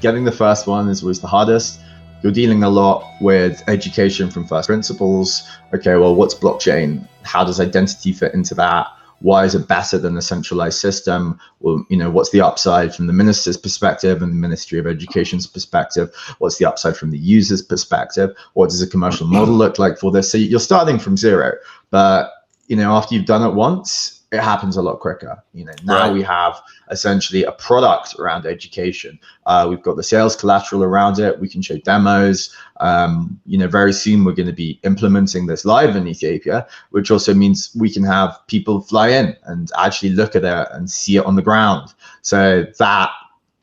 getting the first one is always the hardest. You're dealing a lot with education from first principles. Okay, well, what's blockchain? How does identity fit into that? Why is it better than a centralized system? Well, what's the upside from the minister's perspective and the Ministry of Education's perspective? What's the upside from the user's perspective? What does a commercial model look like for this? So you're starting from zero, but after you've done it once, it happens a lot quicker. Now we have essentially a product around education. We've got the sales collateral around it. We can show demos. Very soon we're going to be implementing this live in Ethiopia, which also means we can have people fly in and actually look at it and see it on the ground. So that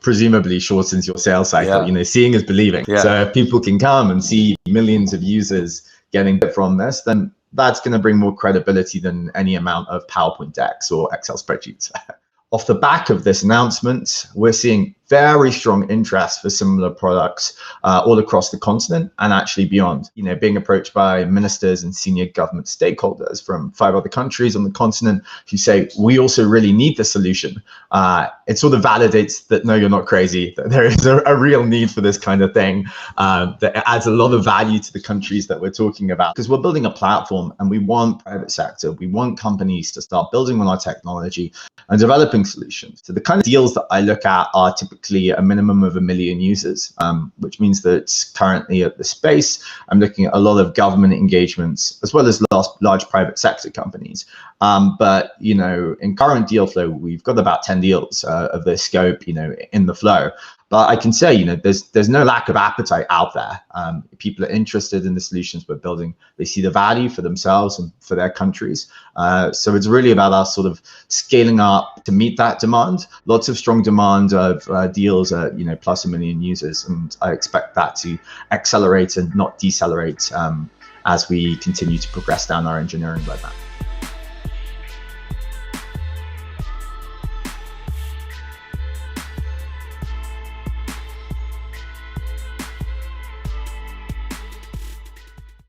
presumably shortens your sales cycle. Seeing is believing. So if people can come and see millions of users getting it from this, then that's going to bring more credibility than any amount of PowerPoint decks or Excel spreadsheets. Off the back of this announcement, we're seeing very strong interest for similar products all across the continent and actually beyond. Being approached by ministers and senior government stakeholders from 5 other countries on the continent who say, we also really need this solution. It sort of validates that, no, you're not crazy, that there is a real need for this kind of thing, that adds a lot of value to the countries that we're talking about. Because we're building a platform and we want private sector, we want companies to start building on our technology and developing solutions. So the kind of deals that I look at are typically a minimum of 1 million users, which means that currently at the space, I'm looking at a lot of government engagements as well as large private sector companies. But in current deal flow, we've got about 10 deals of this scope, in the flow. But I can say, there's no lack of appetite out there. People are interested in the solutions we're building. They see the value for themselves and for their countries. So it's really about us sort of scaling up to meet that demand. Lots of strong demand of deals at, plus 1 million users. And I expect that to accelerate and not decelerate as we continue to progress down our engineering roadmap.